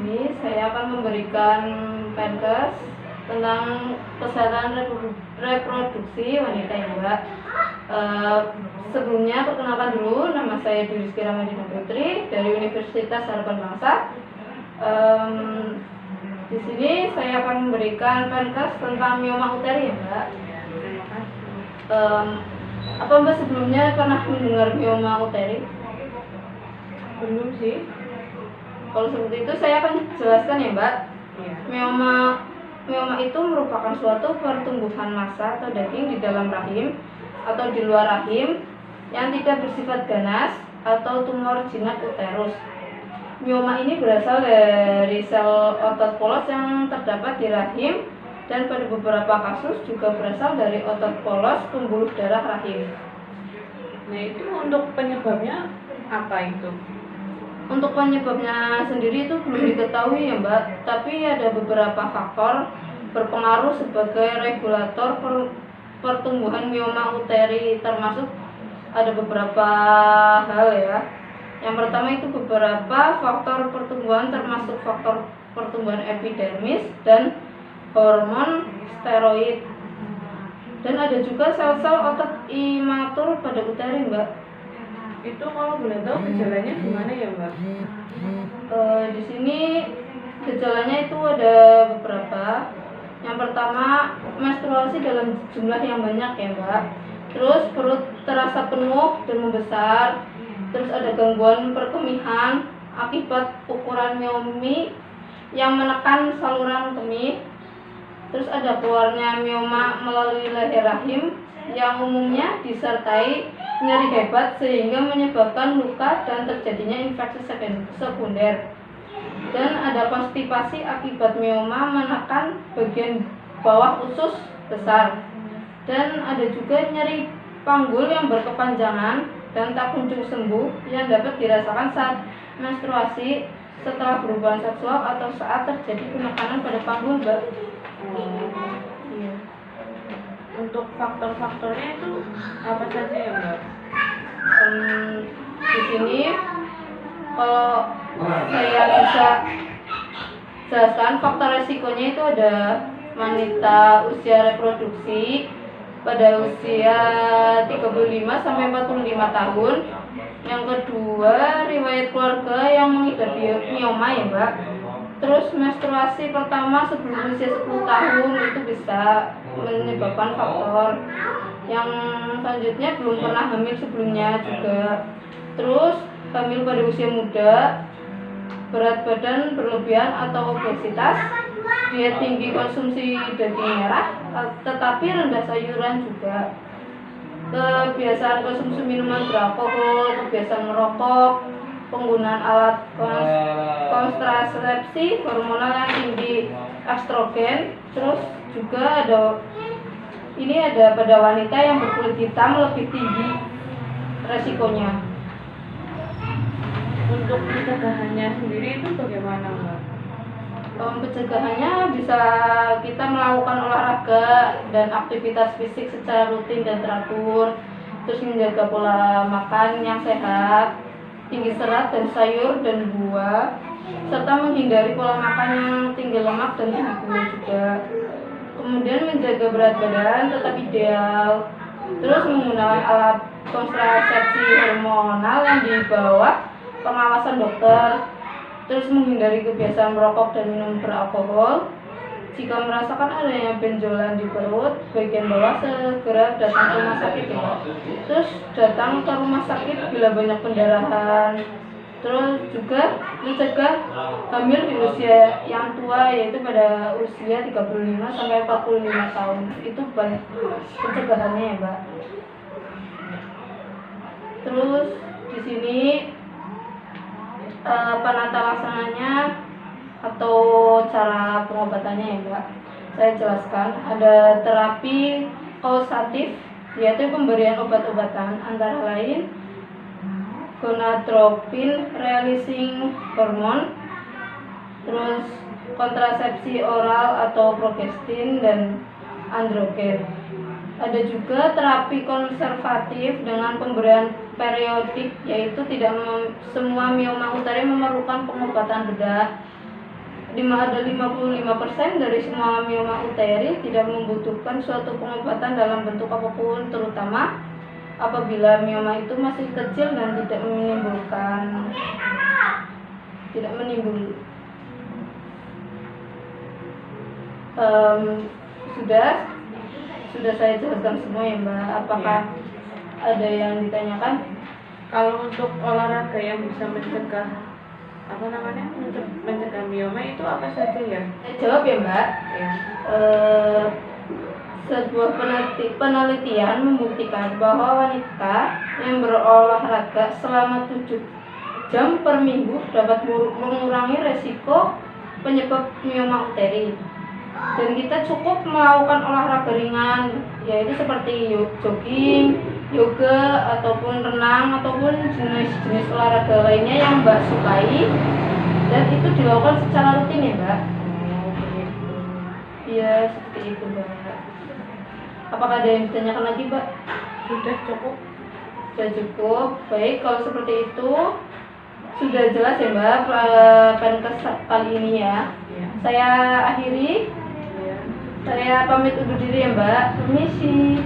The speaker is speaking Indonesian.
sini saya akan memberikan Penkes tentang kesehatan reproduksi wanita ya Mbak. Sebelumnya perkenalkan dulu, nama saya Rizky Ramadina Putri dari Universitas Harapan Bangsa. Di sini saya akan memberikan Penkes tentang mioma uteri ya Mbak. Apa Mbak sebelumnya pernah mendengar mioma uteri? Belum sih. Kalau seperti itu saya akan jelaskan ya Mbak. Iya. Mioma itu merupakan suatu pertumbuhan massa atau daging di dalam rahim atau di luar rahim yang tidak bersifat ganas atau tumor jinak uterus. Mioma ini berasal dari sel otot polos yang terdapat di rahim dan pada beberapa kasus juga berasal dari otot polos pembuluh darah rahim. Nah, itu untuk penyebabnya apa itu? Untuk penyebabnya sendiri itu belum diketahui ya Mbak, tapi ada beberapa faktor berpengaruh sebagai regulator pertumbuhan mioma uteri, termasuk ada beberapa hal ya. Yang pertama itu beberapa faktor pertumbuhan termasuk faktor pertumbuhan epidermis dan hormon steroid. Dan ada juga sel-sel otot imatur pada uteri Mbak. Itu kalau boleh tahu gejalanya gimana ya Mbak? Di sini gejalanya itu ada beberapa. Yang pertama, menstruasi dalam jumlah yang banyak ya Mbak. Terus perut terasa penuh dan membesar. Terus ada gangguan perkemihan akibat ukuran miomi yang menekan saluran kemih. Terus ada keluarnya mioma melalui leher rahim yang umumnya disertai nyeri hebat sehingga menyebabkan luka dan terjadinya infeksi sekunder. Dan ada konstipasi akibat mioma menekan bagian bawah usus besar. Dan ada juga nyeri panggul yang berkepanjangan dan tak kunjung sembuh yang dapat dirasakan saat menstruasi, setelah berhubungan seksual atau saat terjadi penekanan pada panggul Mbak. Iya. Untuk faktor-faktornya itu apa saja ya Mbak? Di sini kalau saya bisa jelaskan faktor resikonya itu ada wanita usia reproduksi pada usia 35 sampai 45 tahun. Yang kedua, riwayat keluarga yang mengidap mioma ya Mbak. Terus menstruasi pertama sebelum usia 10 tahun itu bisa menyebabkan faktor. Yang selanjutnya belum pernah hamil sebelumnya juga. Terus hamil pada usia muda, berat badan berlebihan atau obesitas, diet tinggi konsumsi daging merah tetapi rendah sayuran juga, kebiasaan konsumsi minuman beralkohol, kebiasaan merokok, penggunaan alat kontrasepsi hormonal yang tinggi estrogen. Terus juga ada pada wanita yang berkulit hitam lebih tinggi resikonya. Untuk pencegahannya sendiri itu bagaimana Mbak? Pencegahannya bisa kita melakukan olahraga dan aktivitas fisik secara rutin dan teratur. Terus menjaga pola makan yang sehat, tinggi serat dan sayur dan buah, serta menghindari pola makan yang tinggi lemak dan tinggi gula juga. Kemudian menjaga berat badan tetap ideal. Terus menggunakan alat kontrasepsi hormonal yang di bawah pengawasan dokter. Terus menghindari kebiasaan merokok dan minum beralkohol. Jika merasakan adanya benjolan di perut bagian bawah, segera datang ke rumah sakit ya. Terus datang ke rumah sakit bila banyak pendarahan. Terus juga mencegah hamil di usia yang tua, yaitu pada usia 35 sampai 45 tahun. Itu banyak pencegahannya ya Mbak. Terus di sini penata laksananya atau cara pengobatannya ya Mbak, saya jelaskan. Ada terapi kausatif, yaitu pemberian obat-obatan antara lain gonadotropin releasing hormone, terus kontrasepsi oral atau progestin dan androgen. Ada juga terapi konservatif dengan pemberian periodik, yaitu tidak semua mioma uteri memerlukan pengobatan bedah. ada 55% dari semua mioma uteri tidak membutuhkan suatu pengobatan dalam bentuk apapun, terutama apabila mioma itu masih kecil dan tidak menimbul. Sudah saya jelaskan semua ya Mbak. Apakah ada yang ditanyakan? Kalau untuk olahraga yang bisa mencegah mencegah mioma itu apa saja ya? Saya jawab ya Mbak. Ya. Sebuah penelitian membuktikan bahwa wanita yang berolahraga selama 7 jam per minggu dapat mengurangi resiko penyebab mioma uteri. Dan kita cukup melakukan olahraga ringan, yaitu seperti jogging, yoga, ataupun renang, ataupun jenis-jenis olahraga lainnya yang Mbak sukai, dan itu dilakukan secara rutin ya Mbak. Iya, seperti itu Mbak. Apakah ada yang ditanyakan lagi Mbak? Sudah cukup. Sudah cukup. Baik, kalau seperti itu sudah jelas ya Mbak podcast kali ini ya. Ya. Saya akhiri. Ya. Saya pamit undur diri ya Mbak. Permisi.